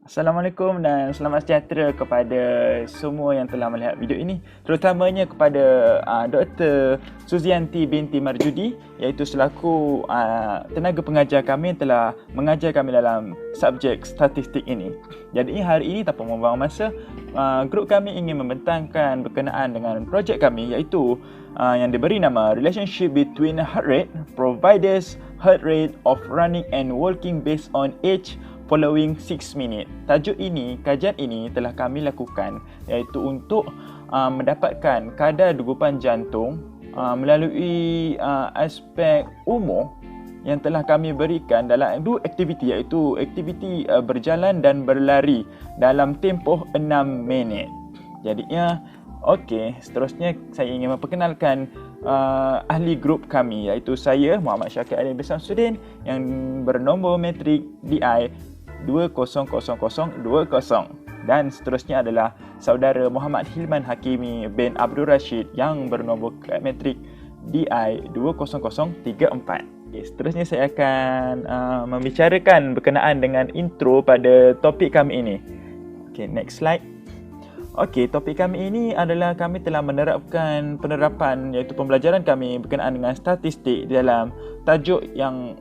Assalamualaikum dan selamat sejahtera kepada semua yang telah melihat video ini, terutamanya kepada Dr. Suzianti binti Marjudi, iaitu selaku tenaga pengajar kami yang telah mengajar kami dalam subjek statistik ini. Jadi hari ini tanpa membuang masa, grup kami ingin membentangkan berkenaan dengan projek kami, iaitu yang diberi nama Relationship Between Heart Rate, Providers Heart Rate of Running and Walking Based on Age Following 6 minutes. Tajuk ini, kajian ini telah kami lakukan iaitu untuk mendapatkan kadar degupan jantung melalui aspek umur yang telah kami berikan dalam dua aktiviti, iaitu aktiviti berjalan dan berlari dalam tempoh 6 minit. Jadinya, okey, seterusnya saya ingin memperkenalkan ahli grup kami, iaitu saya Muhammad Syakir Ali bin Samsudin yang bernombor metrik DI 20020, dan seterusnya adalah saudara Muhammad Hilman Hakimi bin Abdul Rashid yang bernombor metrik DI 20034. Seterusnya saya akan membicarakan berkenaan dengan intro pada topik kami ini. Next slide. Topik kami ini adalah kami telah menerapkan penerapan iaitu pembelajaran kami berkenaan dengan statistik dalam tajuk yang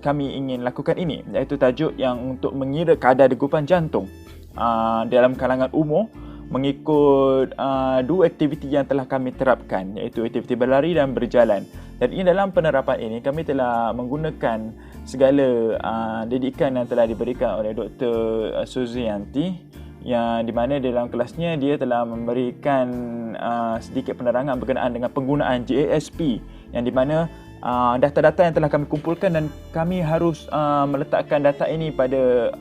kami ingin lakukan ini, iaitu tajuk yang untuk mengira kadar degupan jantung dalam kalangan umur mengikut dua aktiviti yang telah kami terapkan, iaitu aktiviti berlari dan berjalan. Dan ini dalam penerapan ini kami telah menggunakan segala didikan yang telah diberikan oleh Dr. Suzianti, yang di mana dalam kelasnya dia telah memberikan sedikit penerangan berkenaan dengan penggunaan JASP, yang di mana data-data yang telah kami kumpulkan dan kami harus meletakkan data ini pada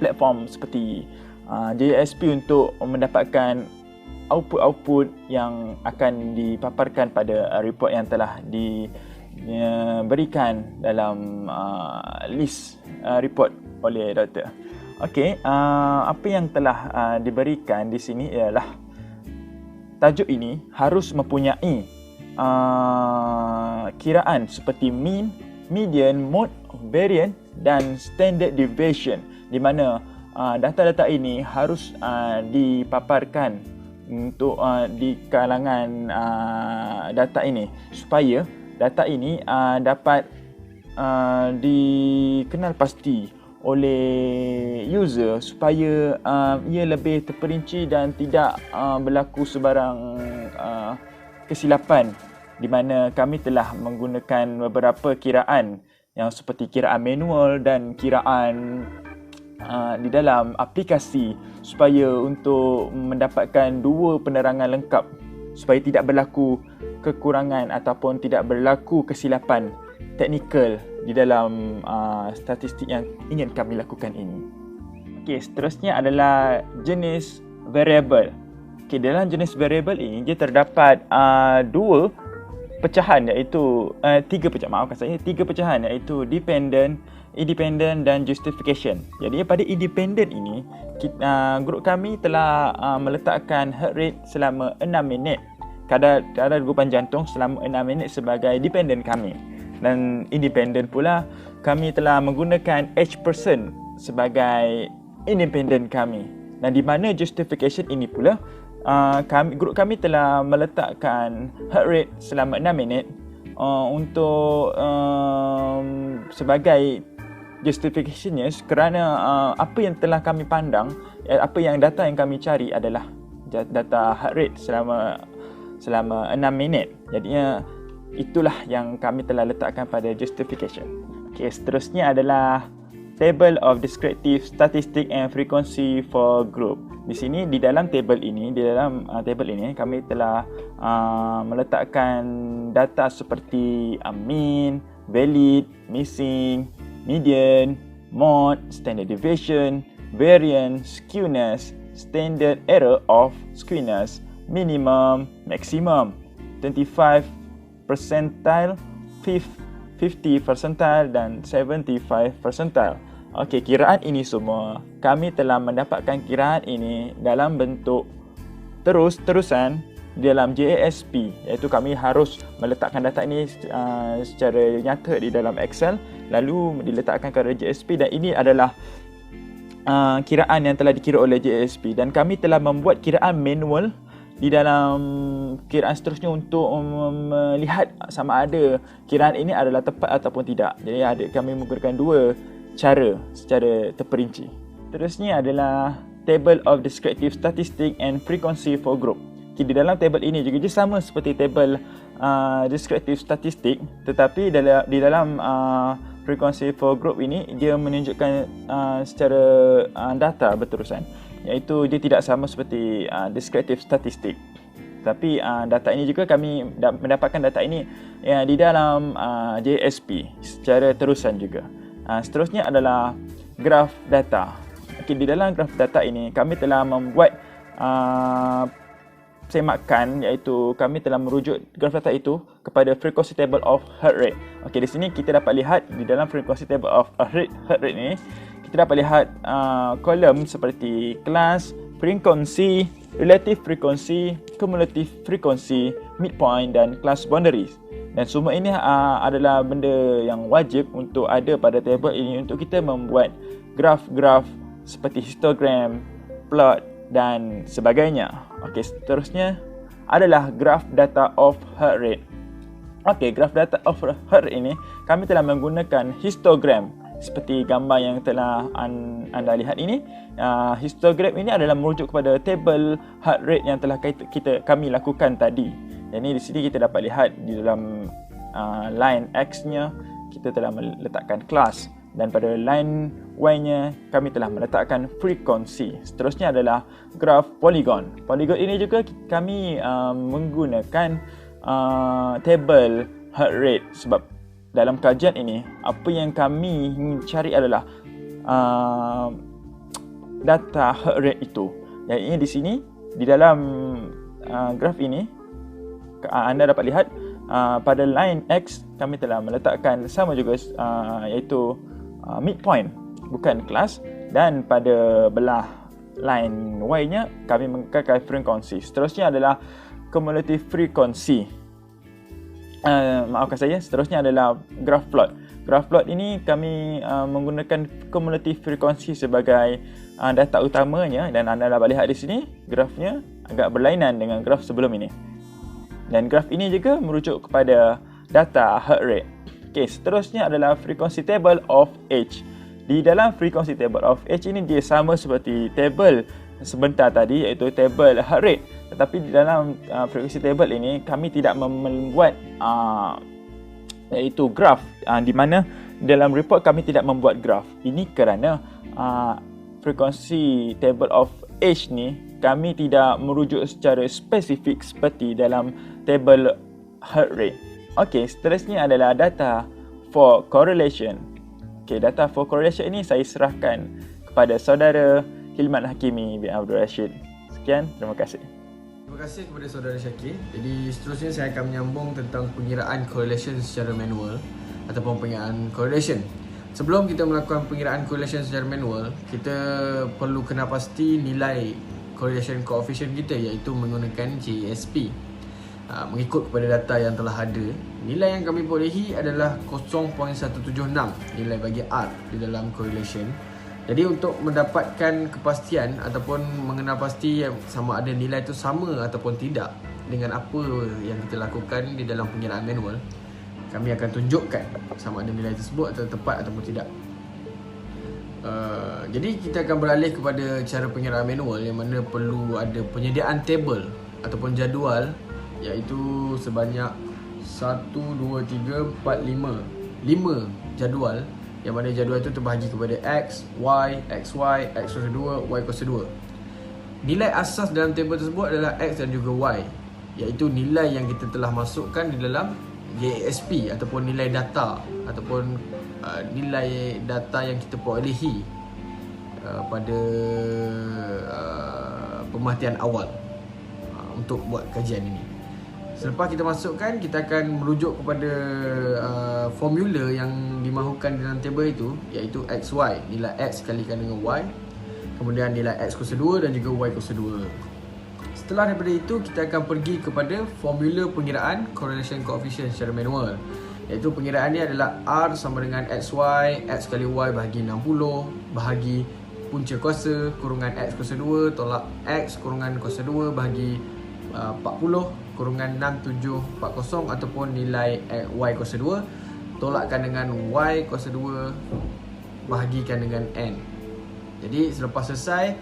platform seperti JASP untuk mendapatkan output yang akan dipaparkan pada report yang telah diberikan dalam list report oleh doktor. Apa yang telah diberikan di sini ialah tajuk ini harus mempunyai kiraan seperti mean, median, mode, variance dan standard deviation, di mana data-data ini harus dipaparkan untuk di kalangan data ini, supaya data ini dapat dikenal pasti oleh user, supaya ia lebih terperinci dan tidak berlaku sebarang kesilapan, di mana kami telah menggunakan beberapa kiraan yang seperti kiraan manual dan kiraan di dalam aplikasi, supaya untuk mendapatkan dua penerangan lengkap, supaya tidak berlaku kekurangan ataupun tidak berlaku kesilapan teknikal di dalam statistik yang ingin kami lakukan ini. Seterusnya adalah jenis variable. Dalam jenis variable ini dia terdapat dua pecahan, iaitu tiga pecahan, iaitu dependent, independent dan justification. Jadi pada independent ini grup kami telah meletakkan heart rate selama 6 minit, kadar degupan jantung selama 6 minit sebagai dependent kami, dan independent pula kami telah menggunakan H% sebagai independent kami. Dan di mana justification ini pula grup kami telah meletakkan heart rate selama 6 minit untuk sebagai justificationnya, kerana apa yang telah kami pandang, data yang kami cari adalah data heart rate selama 6 minit. Jadinya itulah yang kami telah letakkan pada justification. Seterusnya adalah Table of Descriptive Statistic and Frequency for Group. Di sini, di dalam table ini kami telah meletakkan data seperti mean, valid, missing, median, mode, standard deviation, variance, skewness, standard error of skewness, minimum, maximum, 25 percentile, 50 percentile dan 75 percentile. Kiraan ini semua kami telah mendapatkan kiraan ini dalam bentuk terus-terusan dalam JASP, iaitu kami harus meletakkan data ini secara nyata di dalam Excel, lalu diletakkan ke JASP, dan ini adalah kiraan yang telah dikira oleh JSP, dan kami telah membuat kiraan manual di dalam kiraan seterusnya untuk melihat sama ada kiraan ini adalah tepat ataupun tidak. Jadi kami menggunakan dua cara secara terperinci. Terusnya adalah table of descriptive statistic and frequency for group. Okay, di dalam table ini juga dia sama seperti table descriptive statistic, tetapi di dalam frequency for group ini dia menunjukkan secara data berterusan, iaitu dia tidak sama seperti descriptive statistic. Tapi data ini juga kami mendapatkan data ini di dalam JSP secara terusan juga. Seterusnya adalah graf data. Okay, di dalam graf data ini kami telah membuat semakan, iaitu kami telah merujuk graf data itu kepada frequency table of heart rate. Okey, di sini kita dapat lihat di dalam frequency table of heart rate ini kita dapat lihat kolom seperti kelas, frekuensi, relative frequency, cumulative frequency, midpoint dan class boundaries. Dan semua ini adalah benda yang wajib untuk ada pada table ini untuk kita membuat graf-graf seperti histogram, plot dan sebagainya. Okey, seterusnya adalah graf data of heart rate. Okey, graf data of heart rate ini kami telah menggunakan histogram seperti gambar yang telah anda lihat ini. Histogram ini adalah merujuk kepada table heart rate yang telah kami lakukan tadi. Jadi di sini kita dapat lihat di dalam line X-nya kita telah meletakkan kelas, dan pada line Y-nya kami telah meletakkan frekuensi. Seterusnya adalah graf polygon. Polygon ini juga kami menggunakan table heart rate, sebab dalam kajian ini apa yang kami ingin cari adalah data heart rate itu. Yang ini di sini di dalam graf ini anda dapat lihat pada line X kami telah meletakkan sama juga iaitu midpoint, bukan kelas, dan pada belah line Y-nya kami mengekalkan frekuensi. Seterusnya adalah cumulative frequency. Maafkan saya, seterusnya adalah graph plot. Graph plot ini kami menggunakan cumulative frequency sebagai data utamanya, dan anda dapat lihat di sini grafnya agak berlainan dengan graf sebelum ini. Dan graf ini juga merujuk kepada data heart rate. Okey, seterusnya adalah frequency table of H. Di dalam frequency table of H ini dia sama seperti table sebentar tadi, iaitu table heart rate. Tetapi di dalam frequency table ini kami tidak membuat iaitu graf, di mana dalam report kami tidak membuat graf. Ini kerana frequency table of H ni kami tidak merujuk secara spesifik seperti dalam table heart rate. Okey, seterusnya adalah data for correlation. Okey, data for correlation ini saya serahkan kepada saudara Hilman Hakimi bin Abdul Rashid. Sekian, terima kasih. Terima kasih kepada saudara Syakir. Jadi seterusnya saya akan menyambung tentang pengiraan correlation secara manual ataupun pengiraan correlation. Sebelum kita melakukan pengiraan correlation secara manual, kita perlu kena pasti nilai correlation coefficient kita, iaitu menggunakan JSP. Mengikut kepada data yang telah ada, nilai yang kami perolehi adalah 0.176 nilai bagi R di dalam correlation. Jadi untuk mendapatkan kepastian ataupun mengenal pasti sama ada nilai itu sama ataupun tidak dengan apa yang kita lakukan di dalam pengiraan manual, kami akan tunjukkan sama ada nilai tersebut atau tepat ataupun tidak. Jadi kita akan beralih kepada cara pengiraan manual yang mana perlu ada penyediaan table ataupun jadual, iaitu sebanyak 1, 2, 3, 4, 5 jadual, yang mana jadual itu terbahagi kepada X, Y, XY, X kuasa 2, Y kuasa 2. Nilai asas dalam table tersebut adalah X dan juga Y, iaitu nilai yang kita telah masukkan di dalam JSP ataupun nilai data ataupun nilai data yang kita perolehi pada pemerhatian awal untuk buat kajian ini. Selepas kita masukkan, kita akan merujuk kepada formula yang dimahukan dalam table itu, iaitu XY, nilai X kalikan dengan Y, kemudian nilai X kuasa 2 dan juga Y kuasa 2. Setelah daripada itu, kita akan pergi kepada formula pengiraan correlation coefficient secara manual, iaitu pengiraan ini adalah R sama dengan XY, X kali Y bahagi 60 bahagi 0.176. punca kuasa kurungan X kuasa 2 tolak X kurungan kuasa 2 bahagi 40 kurungan 6740 ataupun nilai Y kuasa 2 tolakkan dengan Y kuasa 2 bahagikan dengan N. Jadi selepas selesai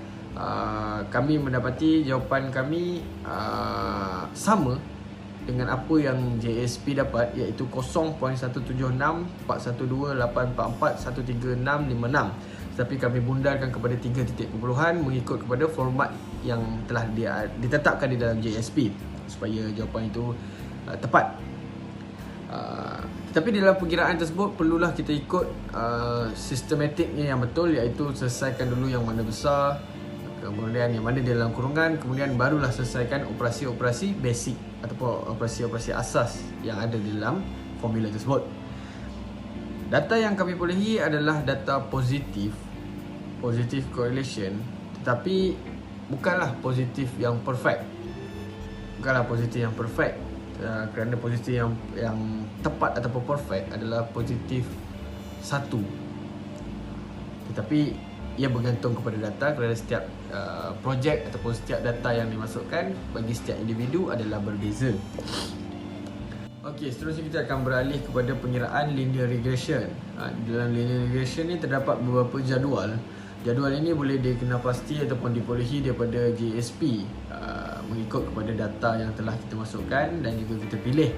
kami mendapati jawapan kami sama dengan apa yang JSP dapat, iaitu 0.176.412.844.13656. Tetapi kami bundarkan kepada 3 titik perpuluhan mengikut kepada format yang telah ditetapkan di dalam JSP supaya jawapan itu tepat. Tetapi di dalam perkiraan tersebut perlulah kita ikut sistematiknya yang betul, iaitu selesaikan dulu yang mana besar, kemudian yang mana di dalam kurungan, kemudian barulah selesaikan operasi-operasi basic ataupun operasi-operasi asas yang ada di dalam formula tersebut. Data yang kami perolehi adalah data positif correlation, tetapi bukanlah positif yang perfect. Kerana positif yang tepat ataupun perfect adalah positif 1. Tetapi ia bergantung kepada data, kerana setiap projek ataupun setiap data yang dimasukkan bagi setiap individu adalah berbeza. Okey, seterusnya kita akan beralih kepada pengiraan linear regression. Dalam linear regression ni terdapat beberapa jadual. Jadual ini boleh dikenal-pasti ataupun diperolehi daripada JSP mengikut kepada data yang telah kita masukkan dan juga kita pilih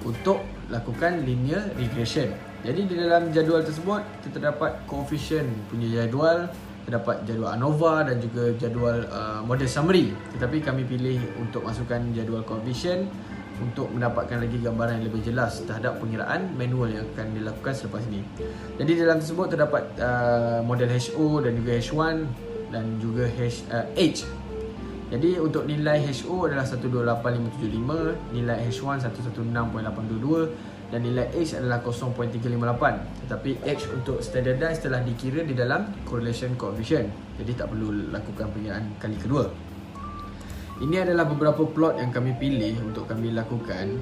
untuk lakukan linear regression. Jadi di dalam jadual tersebut kita terdapat koefisien punya jadual, terdapat jadual ANOVA dan juga jadual model summary. Tetapi kami pilih untuk masukkan jadual koefisien untuk mendapatkan lagi gambaran yang lebih jelas terhadap pengiraan manual yang akan dilakukan selepas ini. Jadi dalam tersebut terdapat model HO dan juga H1 dan juga H. Jadi untuk nilai HO adalah 128575, nilai H1 116.822 dan nilai H adalah 0.358. Tetapi H untuk standardized telah dikira di dalam correlation coefficient. Jadi tak perlu lakukan pengiraan kali kedua. Ini adalah beberapa plot yang kami pilih untuk kami lakukan.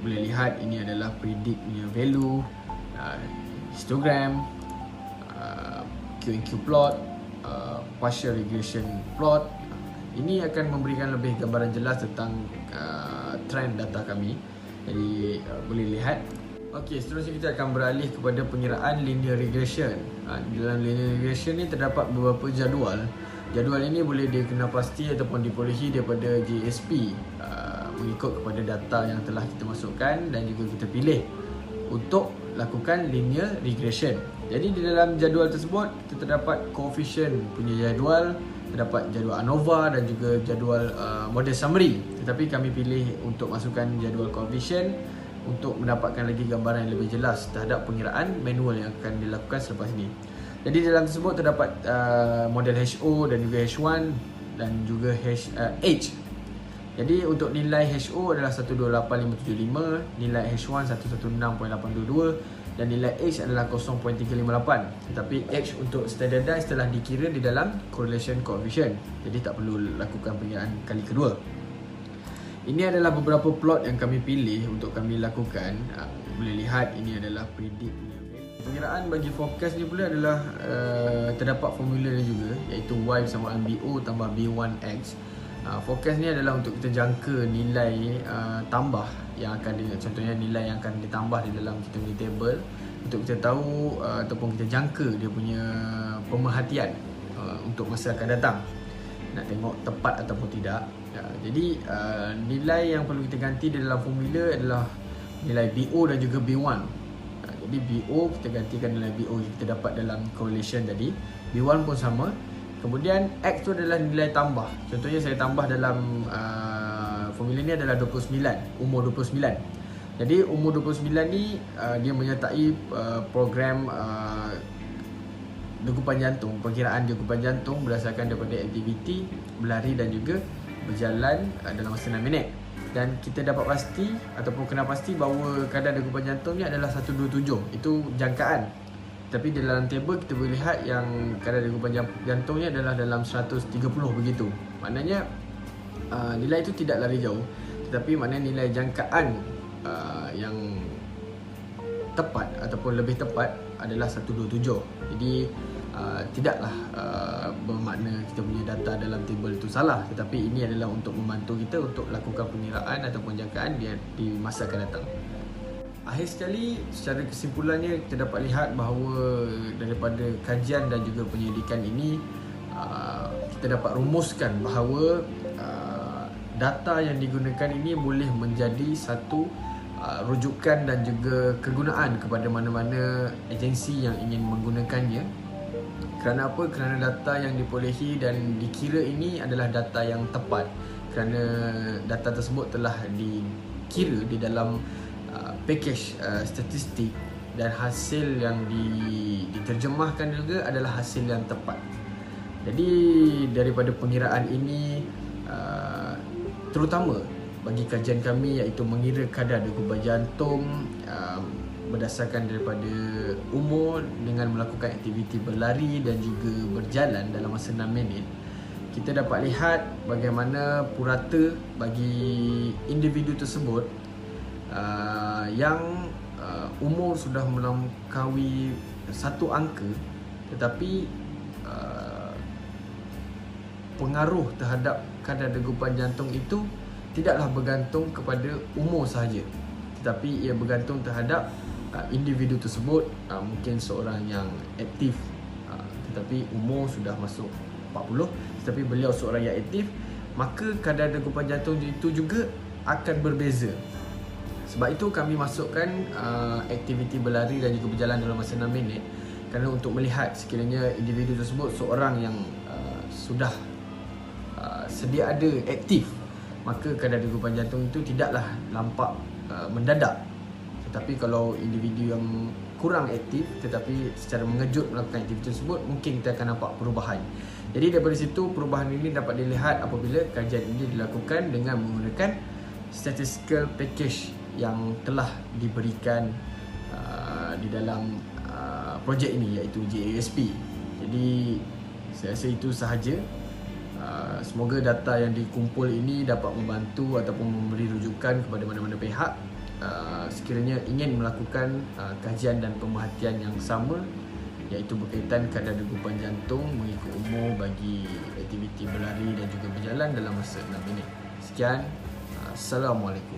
Boleh lihat ini adalah predict punya value, histogram, Q&Q plot, partial regression plot. Ini akan memberikan lebih gambaran jelas tentang trend data kami. Jadi boleh lihat. Okey, seterusnya kita akan beralih kepada pengiraan linear regression. Dalam linear regression ni terdapat beberapa jadual. Jadual ini boleh dikenal-pasti ataupun diperolehi daripada JSP mengikut kepada data yang telah kita masukkan dan juga kita pilih untuk lakukan linear regression. Jadi di dalam jadual tersebut kita terdapat koefisien punya jadual, terdapat jadual ANOVA dan juga jadual model summary. Tetapi kami pilih untuk masukkan jadual koefisien untuk mendapatkan lagi gambaran yang lebih jelas terhadap pengiraan manual yang akan dilakukan selepas ini. Jadi dalam tersebut terdapat model HO dan juga H1 dan juga H. Jadi untuk nilai HO adalah 128.575, nilai H1 116.822 dan nilai H adalah 0.358. Tetapi H untuk standardized telah dikira di dalam correlation coefficient. Jadi tak perlu lakukan pengiraan kali kedua. Ini adalah beberapa plot yang kami pilih untuk kami lakukan. Boleh lihat ini adalah predict. Pengiraan bagi forecast ni pula adalah terdapat formula dia juga, iaitu Y bersama MBO tambah B1X. Forecast ni adalah untuk kita jangka nilai tambah yang akan contohnya nilai yang akan ditambah di dalam kita punya table untuk kita tahu ataupun kita jangka dia punya pemerhatian untuk masa akan datang. Nak tengok tepat ataupun tidak. Jadi nilai yang perlu kita ganti di dalam formula adalah nilai BO dan juga B1. Jadi BO kita gantikan nilai BO yang kita dapat dalam correlation tadi. B1 pun sama. Kemudian X tu adalah nilai tambah. Contohnya saya tambah dalam formula ni adalah 29, umur 29. Jadi umur 29 ni dia menyertai program degupan jantung, perkiraan degupan jantung berdasarkan daripada aktiviti berlari dan juga berjalan dalam masa 6 minit. Dan kita dapat pasti ataupun kenal pasti bahawa kadar degupan jantung ni adalah 127. Itu jangkaan. Tapi di dalam table kita boleh lihat yang kadar degupan jantung ni adalah dalam 130 begitu. Maknanya nilai itu tidak lari jauh. Tetapi maknanya nilai jangkaan yang tepat ataupun lebih tepat adalah 127. Jadi tidaklah bermakna kita punya data dalam table itu salah, tetapi ini adalah untuk membantu kita untuk lakukan pengiraan ataupun jangkaan di masa akan datang. Akhir sekali, secara kesimpulannya kita dapat lihat bahawa daripada kajian dan juga penyelidikan ini, kita dapat rumuskan bahawa data yang digunakan ini boleh menjadi satu rujukan dan juga kegunaan kepada mana-mana agensi yang ingin menggunakannya. Kerana apa? Kerana data yang diperolehi dan dikira ini adalah data yang tepat, kerana data tersebut telah dikira di dalam package statistik, dan hasil yang diterjemahkan juga adalah hasil yang tepat. Jadi daripada pengiraan ini, terutama bagi kajian kami, iaitu mengira kadar degupan jantung berdasarkan daripada umur dengan melakukan aktiviti berlari dan juga berjalan dalam masa 6 minit, kita dapat lihat bagaimana purata bagi individu tersebut yang umur sudah melampaui satu angka, tetapi pengaruh terhadap kadar degupan jantung itu tidaklah bergantung kepada umur sahaja, tetapi ia bergantung terhadap individu tersebut. Mungkin seorang yang aktif tetapi umur sudah masuk 40, tetapi beliau seorang yang aktif, maka kadar degupan jantung itu juga akan berbeza. Sebab itu kami masukkan aktiviti berlari dan juga berjalan dalam masa 6 minit, kerana untuk melihat sekiranya individu tersebut seorang yang sudah sedia ada aktif, maka kadar degupan jantung itu tidaklah nampak mendadak. Tetapi kalau individu yang kurang aktif tetapi secara mengejut melakukan aktiviti tersebut, mungkin kita akan nampak perubahan. Jadi daripada situ, perubahan ini dapat dilihat apabila kajian ini dilakukan dengan menggunakan statistical package yang telah diberikan di dalam projek ini, iaitu JASP. Jadi saya rasa itu sahaja. Semoga data yang dikumpul ini dapat membantu ataupun memberi rujukan kepada mana-mana pihak sekiranya ingin melakukan kajian dan pemerhatian yang sama, iaitu berkaitan kadar degupan jantung mengikut umur bagi aktiviti berlari dan juga berjalan dalam masa 6 minit. Sekian, Assalamualaikum.